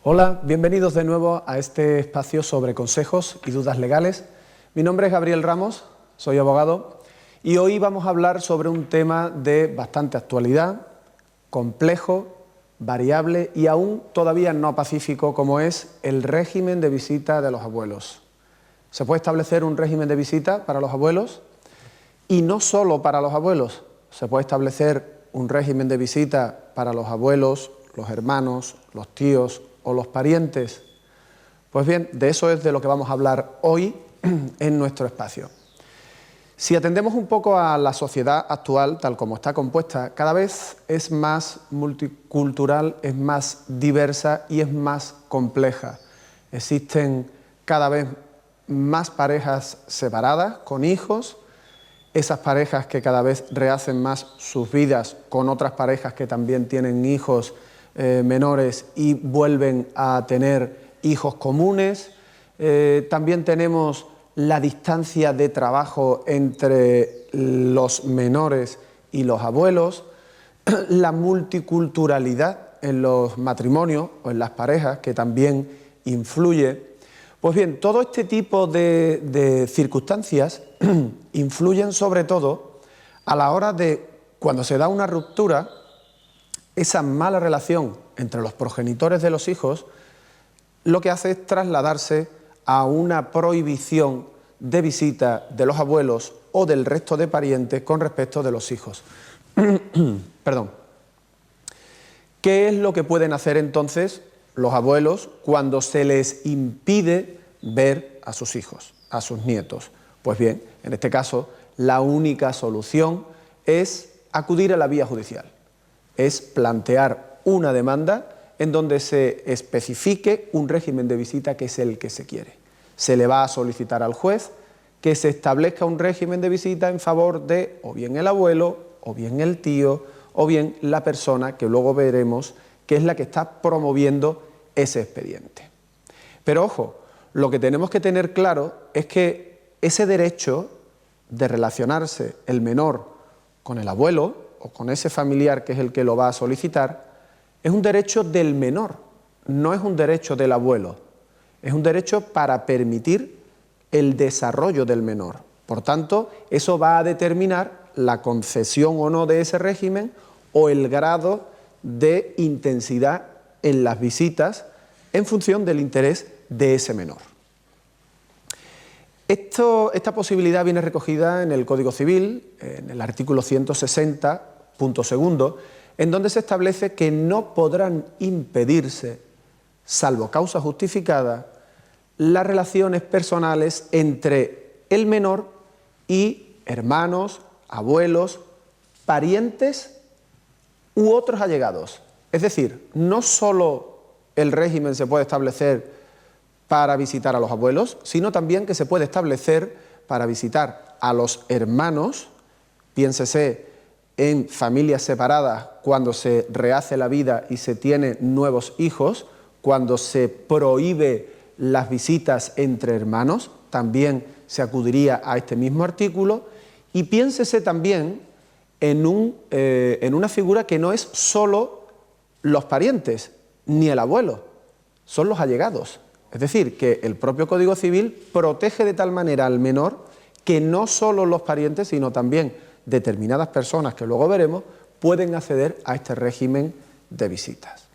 Hola, bienvenidos de nuevo a este espacio sobre consejos y dudas legales. Mi nombre es Gabriel Ramos, soy abogado y hoy vamos a hablar sobre un tema de bastante actualidad, complejo, variable y aún todavía no pacífico, como es el régimen de visita de los abuelos. Se puede establecer un régimen de visita para los abuelos y no solo para los abuelos, se puede establecer un régimen de visita para los abuelos, los hermanos, los tíos o los parientes. Pues bien, de eso es de lo que vamos a hablar hoy en nuestro espacio. Si atendemos un poco a la sociedad actual, tal como está compuesta, cada vez es más multicultural, es más diversa y es más compleja. Existen cada vez más parejas separadas, con hijos, esas parejas que cada vez rehacen más sus vidas con otras parejas que también tienen hijos menores y vuelven a tener hijos comunes. También tenemos la distancia de trabajo entre los menores y los abuelos, la multiculturalidad en los matrimonios o en las parejas que también influye. Pues bien, todo este tipo de circunstancias influyen sobre todo a la hora de, cuando se da una ruptura, esa mala relación entre los progenitores de los hijos, lo que hace es trasladarse a una prohibición de visita de los abuelos o del resto de parientes con respecto de los hijos. Perdón. ¿Qué es lo que pueden hacer entonces los abuelos cuando se les impide ver a sus hijos, a sus nietos? Pues bien, en este caso, la única solución es acudir a la vía judicial. Es plantear una demanda en donde se especifique un régimen de visita que es el que se quiere. Se le va a solicitar al juez que se establezca un régimen de visita en favor de o bien el abuelo, o bien el tío, o bien la persona que luego veremos que es la que está promoviendo ese expediente. Pero ojo, lo que tenemos que tener claro es que ese derecho de relacionarse el menor con el abuelo o con ese familiar que es el que lo va a solicitar, es un derecho del menor, no es un derecho del abuelo, es un derecho para permitir el desarrollo del menor. Por tanto, eso va a determinar la concesión o no de ese régimen o el grado de intensidad en las visitas en función del interés de ese menor. Esta posibilidad viene recogida en el Código Civil, en el artículo 160, punto segundo, en donde se establece que no podrán impedirse, salvo causa justificada, las relaciones personales entre el menor y hermanos, abuelos, parientes u otros allegados. Es decir, no solo el régimen se puede establecer para visitar a los abuelos, sino también que se puede establecer para visitar a los hermanos, piénsese en familias separadas cuando se rehace la vida y se tiene nuevos hijos, cuando se prohíbe las visitas entre hermanos, también se acudiría a este mismo artículo, y piénsese también en una figura que no es solo los parientes, ni el abuelo, son los allegados. Es decir, que el propio Código Civil protege de tal manera al menor que no solo los parientes, sino también determinadas personas, que luego veremos, pueden acceder a este régimen de visitas.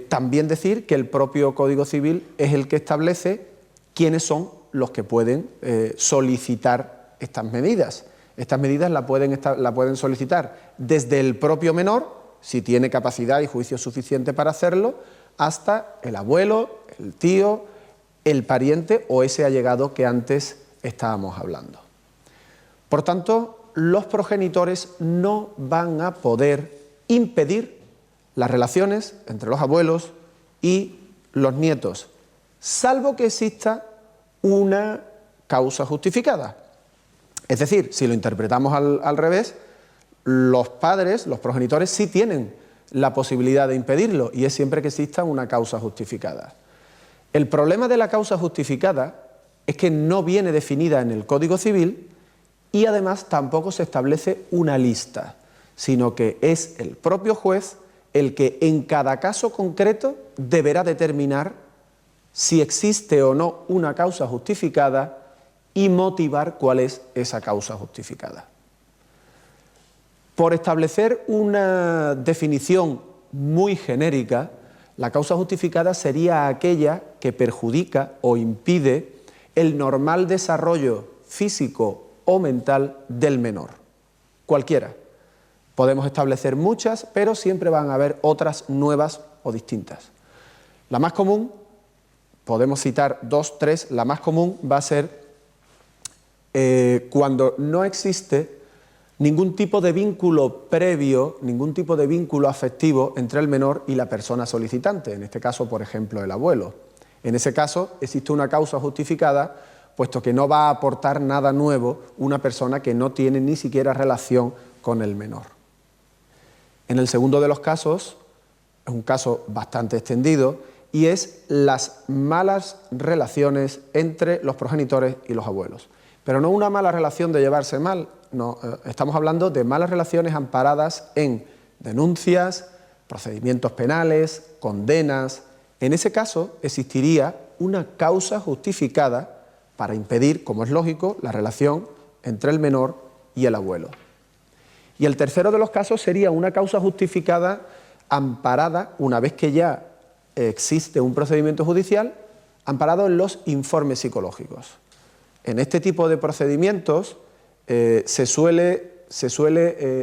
También decir que el propio Código Civil es el que establece quiénes son los que pueden solicitar estas medidas. Estas medidas la pueden solicitar desde el propio menor, si tiene capacidad y juicio suficiente para hacerlo, hasta el abuelo, el tío, el pariente o ese allegado que antes estábamos hablando. Por tanto, los progenitores no van a poder impedir las relaciones entre los abuelos y los nietos, salvo que exista una causa justificada. Es decir, si lo interpretamos al revés, los padres, los progenitores, sí tienen la posibilidad de impedirlo, y es siempre que exista una causa justificada. El problema de la causa justificada es que no viene definida en el Código Civil y además tampoco se establece una lista, sino que es el propio juez el que en cada caso concreto deberá determinar si existe o no una causa justificada y motivar cuál es esa causa justificada. Por establecer una definición muy genérica, la causa justificada sería aquella que perjudica o impide el normal desarrollo físico o mental del menor. Cualquiera. Podemos establecer muchas, pero siempre van a haber otras nuevas o distintas. La más común, podemos citar 2, 3, la más común va a ser cuando no existe ningún tipo de vínculo previo, ningún tipo de vínculo afectivo entre el menor y la persona solicitante, en este caso, por ejemplo, el abuelo. En ese caso, existe una causa justificada, puesto que no va a aportar nada nuevo una persona que no tiene ni siquiera relación con el menor. En el segundo de los casos, es un caso bastante extendido, y es las malas relaciones entre los progenitores y los abuelos. Pero no una mala relación de llevarse mal, no, estamos hablando de malas relaciones amparadas en denuncias, procedimientos penales, condenas. En ese caso existiría una causa justificada para impedir, como es lógico, la relación entre el menor y el abuelo. Y el tercero de los casos sería una causa justificada amparada, una vez que ya existe un procedimiento judicial, amparado en los informes psicológicos. En este tipo de procedimientos se suele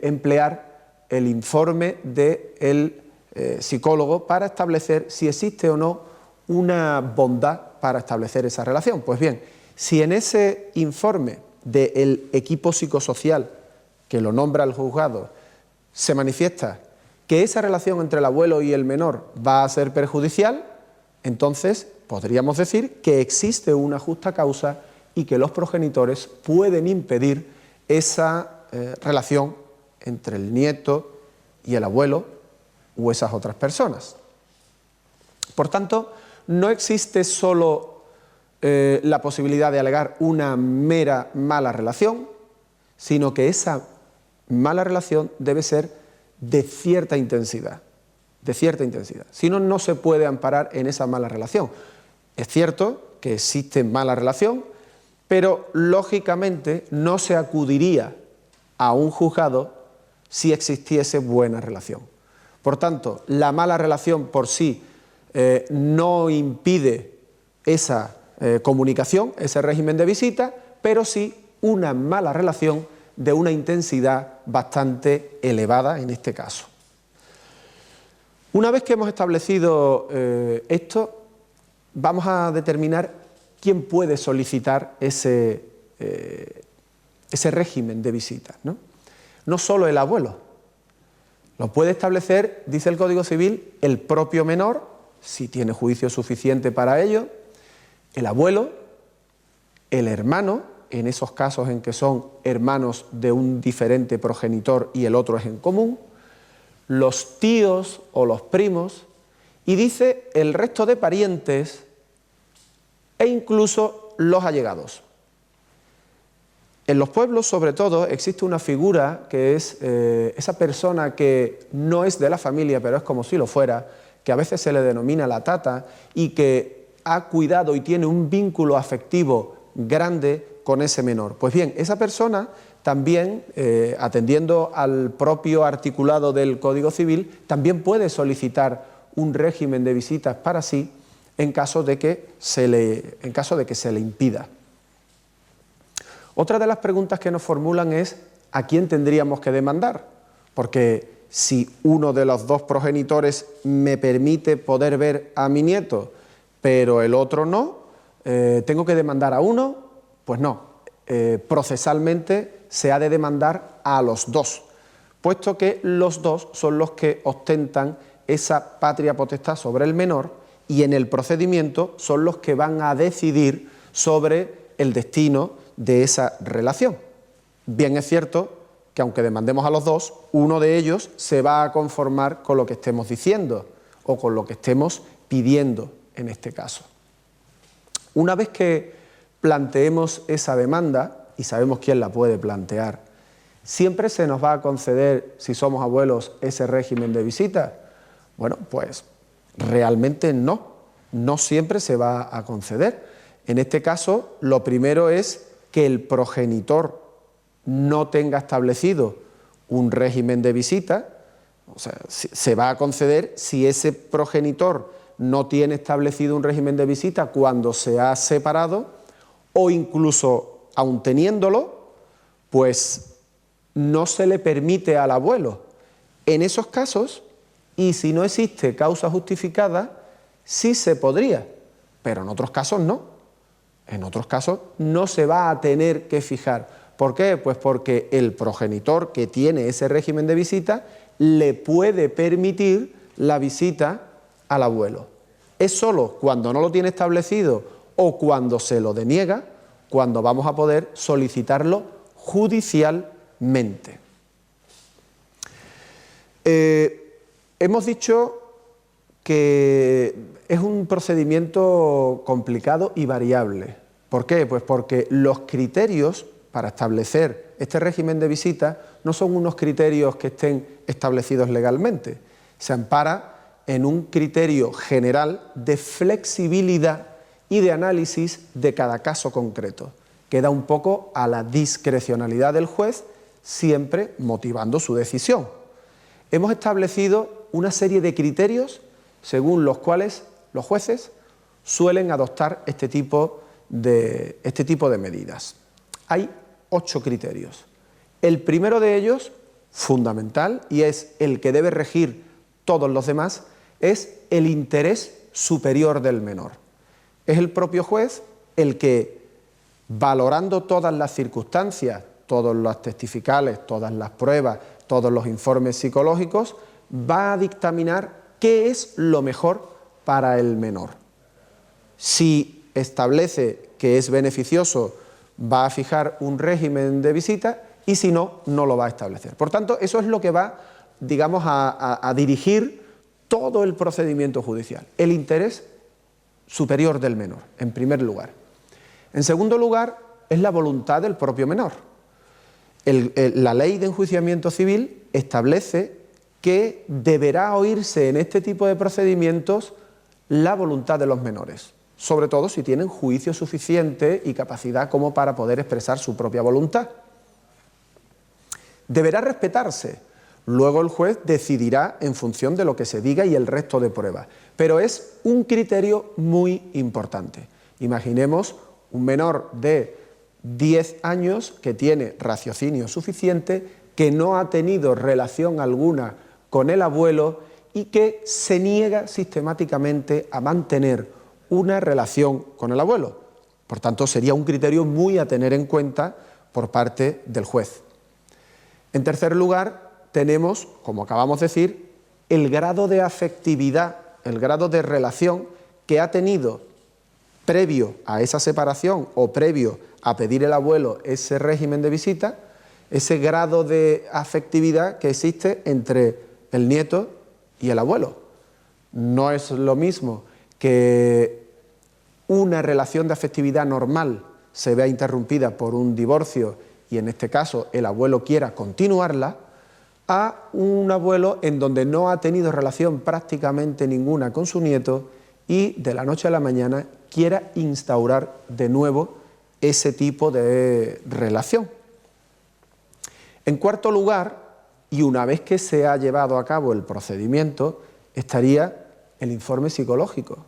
emplear el informe del psicólogo para establecer si existe o no una bondad para establecer esa relación. Pues bien, si en ese informe del equipo psicosocial que lo nombra el juzgado se manifiesta que esa relación entre el abuelo y el menor va a ser perjudicial, entonces podríamos decir que existe una justa causa y que los progenitores pueden impedir esa relación entre el nieto y el abuelo o esas otras personas. Por tanto, no existe solo la posibilidad de alegar una mera mala relación, sino que esa mala relación debe ser de cierta intensidad, Si no, no se puede amparar en esa mala relación. Es cierto que existe mala relación, pero lógicamente no se acudiría a un juzgado si existiese buena relación. Por tanto, la mala relación por sí no impide esa comunicación, ese régimen de visita, pero sí una mala relación de una intensidad bastante elevada en este caso. Una vez que hemos establecido esto, vamos a determinar quién puede solicitar ese régimen de visitas, ¿no? No solo el abuelo, lo puede establecer, dice el Código Civil, el propio menor, si tiene juicio suficiente para ello, el abuelo, el hermano, en esos casos en que son hermanos de un diferente progenitor y el otro es en común, los tíos o los primos, y dice el resto de parientes e incluso los allegados. En los pueblos, sobre todo, existe una figura que es esa persona que no es de la familia, pero es como si lo fuera, que a veces se le denomina la tata y que ha cuidado y tiene un vínculo afectivo grande con ese menor. Pues bien, esa persona también, atendiendo al propio articulado del Código Civil, también puede solicitar un régimen de visitas para sí en caso de que se le impida. Otra de las preguntas que nos formulan es ¿a quién tendríamos que demandar? Porque si uno de los dos progenitores me permite poder ver a mi nieto, pero el otro no, ¿tengo que demandar a uno? Pues no, procesalmente se ha de demandar a los dos, puesto que los dos son los que ostentan esa patria potestad sobre el menor y en el procedimiento son los que van a decidir sobre el destino de esa relación. Bien es cierto que aunque demandemos a los dos, uno de ellos se va a conformar con lo que estemos diciendo o con lo que estemos pidiendo en este caso. Una vez que planteemos esa demanda, y sabemos quién la puede plantear, ¿siempre se nos va a conceder, si somos abuelos, ese régimen de visita? Bueno, pues realmente no siempre se va a conceder. En este caso, lo primero es que el progenitor no tenga establecido un régimen de visita, o sea, se va a conceder si ese progenitor no tiene establecido un régimen de visita cuando se ha separado, o incluso aun teniéndolo, pues no se le permite al abuelo. En esos casos, y si no existe causa justificada, sí se podría, pero en otros casos no. En otros casos no se va a tener que fijar. ¿Por qué? Pues porque el progenitor que tiene ese régimen de visita le puede permitir la visita al abuelo. Es solo cuando no lo tiene establecido o cuando se lo deniega cuando vamos a poder solicitarlo judicialmente. Hemos dicho que es un procedimiento complicado y variable. ¿Por qué? Pues porque los criterios para establecer este régimen de visita no son unos criterios que estén establecidos legalmente. Se ampara en un criterio general de flexibilidad y de análisis de cada caso concreto. Queda un poco a la discrecionalidad del juez, siempre motivando su decisión. Hemos establecido una serie de criterios según los cuales los jueces suelen adoptar este tipo de medidas. Hay 8 criterios. El primero de ellos, fundamental, y es el que debe regir todos los demás, es el interés superior del menor. Es el propio juez el que, valorando todas las circunstancias, todos los testificales, todas las pruebas, todos los informes psicológicos, va a dictaminar qué es lo mejor para el menor. Si establece que es beneficioso, va a fijar un régimen de visita, y si no, no lo va a establecer. Por tanto, eso es lo que va, digamos, a dirigir todo el procedimiento judicial. El interés superior del menor, en primer lugar. En segundo lugar, es la voluntad del propio menor. La ley de enjuiciamiento civil establece que deberá oírse en este tipo de procedimientos la voluntad de los menores, sobre todo si tienen juicio suficiente y capacidad como para poder expresar su propia voluntad. Deberá respetarse. Luego el juez decidirá en función de lo que se diga y el resto de pruebas. Pero es un criterio muy importante. Imaginemos un menor de 10 años que tiene raciocinio suficiente, que no ha tenido relación alguna con el abuelo y que se niega sistemáticamente a mantener una relación con el abuelo. Por tanto, sería un criterio muy a tener en cuenta por parte del juez. En tercer lugar, tenemos, como acabamos de decir, el grado de afectividad, el grado de relación que ha tenido previo a esa separación o previo a pedir el abuelo ese régimen de visita, ese grado de afectividad que existe entre el nieto y el abuelo. No es lo mismo que una relación de afectividad normal se vea interrumpida por un divorcio y en este caso el abuelo quiera continuarla, a un abuelo en donde no ha tenido relación prácticamente ninguna con su nieto y de la noche a la mañana quiera instaurar de nuevo ese tipo de relación. En cuarto lugar, y una vez que se ha llevado a cabo el procedimiento, estaría el informe psicológico.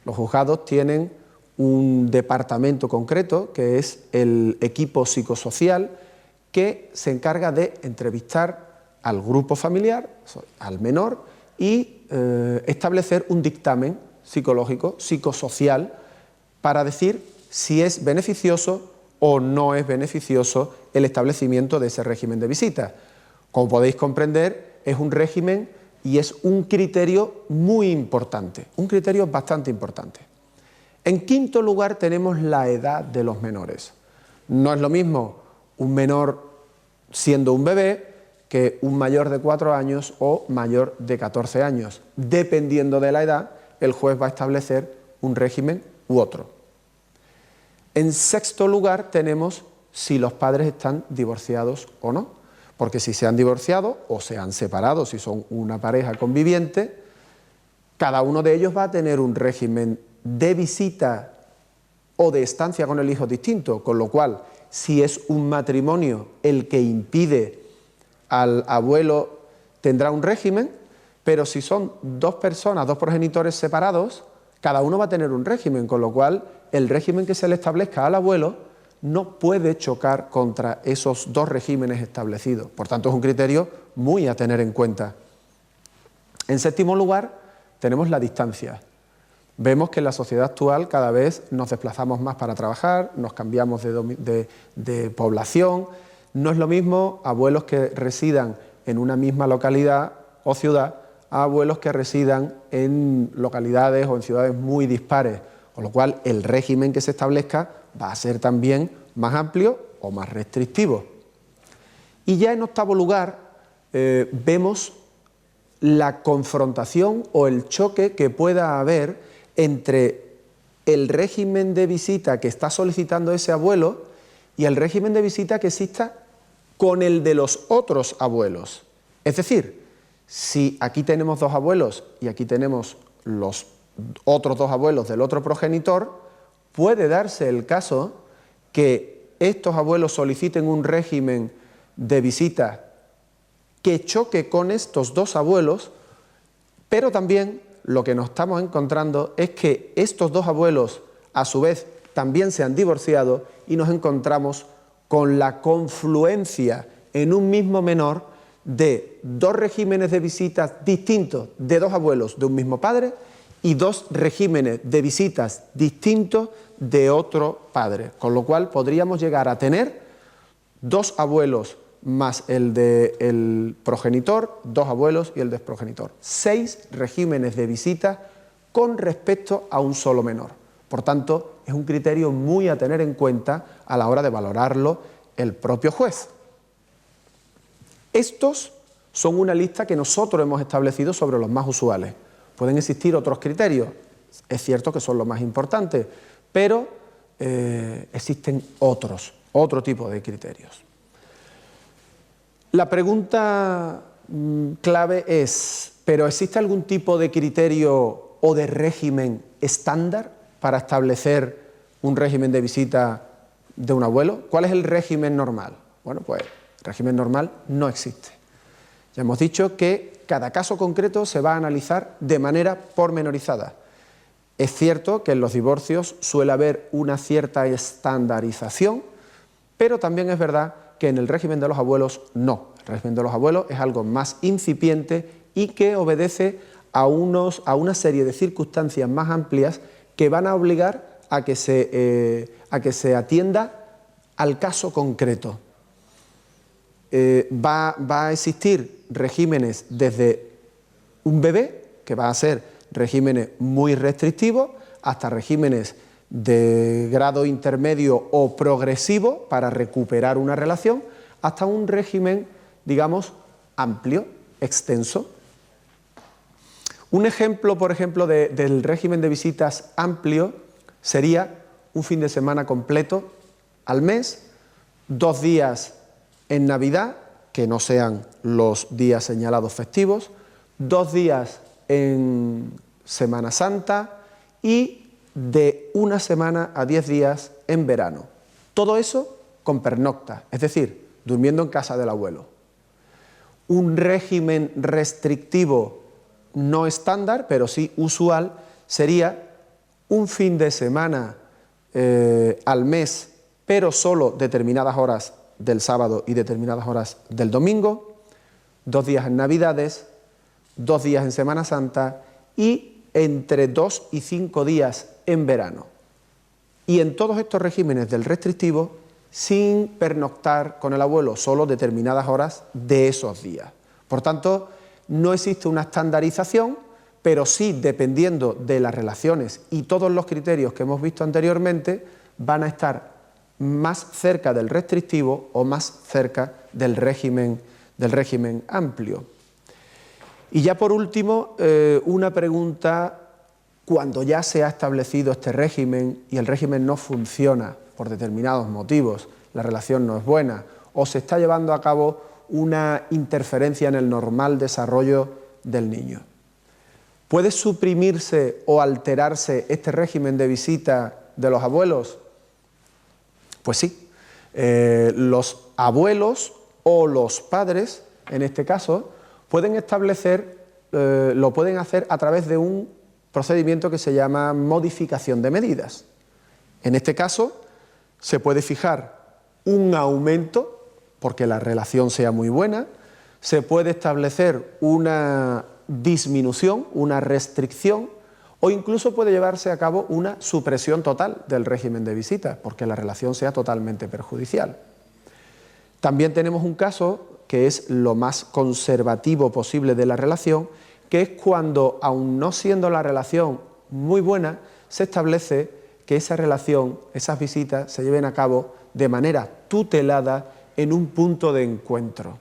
Los juzgados tienen un departamento concreto, que es el equipo psicosocial, que se encarga de entrevistar al grupo familiar, al menor, y establecer un dictamen psicológico, psicosocial, para decir si es beneficioso o no es beneficioso el establecimiento de ese régimen de visita. Como podéis comprender, es un régimen y es un criterio muy importante, un criterio bastante importante. En quinto lugar tenemos la edad de los menores. No es lo mismo un menor siendo un bebé que un mayor de 4 años o mayor de 14 años. Dependiendo de la edad, el juez va a establecer un régimen u otro. En sexto lugar tenemos si los padres están divorciados o no, porque si se han divorciado o se han separado, si son una pareja conviviente, Cada uno de ellos va a tener un régimen de visita o de estancia con el hijo distinto, con lo cual, si es un matrimonio el que impide al abuelo, tendrá un régimen, pero si son dos personas, dos progenitores separados, cada uno va a tener un régimen, con lo cual el régimen que se le establezca al abuelo no puede chocar contra esos dos regímenes establecidos. Por tanto, es un criterio muy a tener en cuenta. En séptimo lugar, tenemos la distancia. Vemos que en la sociedad actual cada vez nos desplazamos más para trabajar, nos cambiamos de población. No es lo mismo abuelos que residan en una misma localidad o ciudad a abuelos que residan en localidades o en ciudades muy dispares, con lo cual el régimen que se establezca va a ser también más amplio o más restrictivo. Y ya en octavo lugar vemos la confrontación o el choque que pueda haber entre el régimen de visita que está solicitando ese abuelo y el régimen de visita que exista con el de los otros abuelos. Es decir, si aquí tenemos dos abuelos y aquí tenemos los otros dos abuelos del otro progenitor, puede darse el caso que estos abuelos soliciten un régimen de visita que choque con estos dos abuelos, pero también lo que nos estamos encontrando es que estos dos abuelos a su vez también se han divorciado y nos encontramos con la confluencia en un mismo menor de dos regímenes de visitas distintos de dos abuelos de un mismo padre y dos regímenes de visitas distintos de otro padre, con lo cual podríamos llegar a tener dos abuelos más el del progenitor, dos abuelos y el del progenitor. 6 regímenes de visita con respecto a un solo menor. Por tanto, es un criterio muy a tener en cuenta a la hora de valorarlo el propio juez. Estos son una lista que nosotros hemos establecido sobre los más usuales. Pueden existir otros criterios, es cierto que son los más importantes, pero existen otro tipo de criterios. La pregunta clave es, ¿pero existe algún tipo de criterio o de régimen estándar para establecer un régimen de visita de un abuelo? ¿Cuál es el régimen normal? Bueno, pues el régimen normal no existe. Ya hemos dicho que cada caso concreto se va a analizar de manera pormenorizada. Es cierto que en los divorcios suele haber una cierta estandarización, pero también es verdad que en el régimen de los abuelos no. El régimen de los abuelos es algo más incipiente y que obedece a una serie de circunstancias más amplias que van a obligar a que se atienda al caso concreto. Va a existir regímenes desde un bebé, que va a ser regímenes muy restrictivos, hasta regímenes de grado intermedio o progresivo para recuperar una relación, hasta un régimen, digamos, amplio, extenso. Un ejemplo, por ejemplo, del régimen de visitas amplio sería un fin de semana completo al mes, 2 días en Navidad, que no sean los días señalados festivos, 2 días en Semana Santa y de 1 semana a 10 días en verano. Todo eso con pernocta, es decir, durmiendo en casa del abuelo. Un régimen restrictivo no estándar, pero sí usual, sería un fin de semana al mes, pero solo determinadas horas del sábado y determinadas horas del domingo, 2 días en Navidades, 2 días en Semana Santa y entre 2 y 5 días en verano. Y en todos estos regímenes del restrictivo, sin pernoctar con el abuelo, solo determinadas horas de esos días. Por tanto, no existe una estandarización, pero sí, dependiendo de las relaciones y todos los criterios que hemos visto anteriormente, van a estar más cerca del restrictivo o más cerca del régimen amplio. Y ya por último, una pregunta: cuando ya se ha establecido este régimen y el régimen no funciona por determinados motivos, la relación no es buena o se está llevando a cabo una interferencia en el normal desarrollo del niño. ¿Puede suprimirse o alterarse este régimen de visita de los abuelos? Pues sí. Los abuelos o los padres, en este caso, pueden establecer, lo pueden hacer a través de un procedimiento que se llama modificación de medidas. En este caso, se puede fijar un aumento, porque la relación sea muy buena, se puede establecer una disminución, una restricción, o incluso puede llevarse a cabo una supresión total del régimen de visitas, porque la relación sea totalmente perjudicial. También tenemos un caso que es lo más conservativo posible de la relación, que es cuando, aun no siendo la relación muy buena, se establece que esa relación, esas visitas, se lleven a cabo de manera tutelada en un punto de encuentro.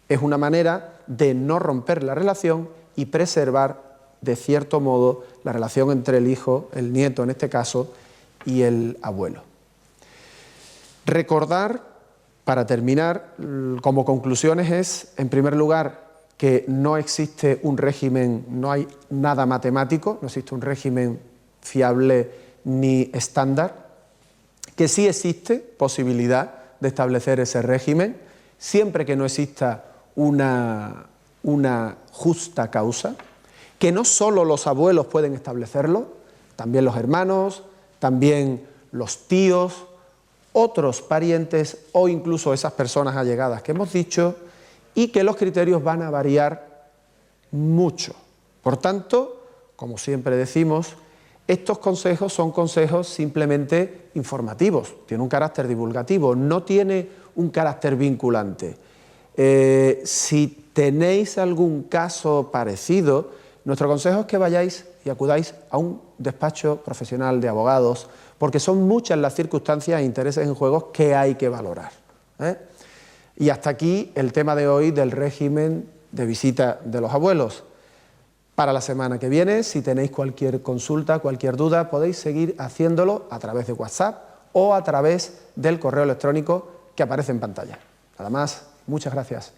Es una manera de no romper la relación y preservar, de cierto modo, la relación entre el hijo, el nieto en este caso, y el abuelo. Recordar, para terminar, como conclusiones es, en primer lugar, que no existe un régimen, no hay nada matemático, no existe un régimen fiable ni estándar, que sí existe posibilidad de establecer ese régimen, siempre que no exista una justa causa, que no solo los abuelos pueden establecerlo, también los hermanos, también los tíos, otros parientes o incluso esas personas allegadas que hemos dicho, y que los criterios van a variar mucho. Por tanto, como siempre decimos, estos consejos son consejos simplemente informativos, tienen un carácter divulgativo, no tiene un carácter vinculante. Si tenéis algún caso parecido, nuestro consejo es que vayáis y acudáis a un despacho profesional de abogados, porque son muchas las circunstancias e intereses en juego que hay que valorar. Y hasta aquí el tema de hoy del régimen de visita de los abuelos. Para la semana que viene, si tenéis cualquier consulta, cualquier duda, podéis seguir haciéndolo a través de WhatsApp o a través del correo electrónico que aparece en pantalla. Nada más, muchas gracias.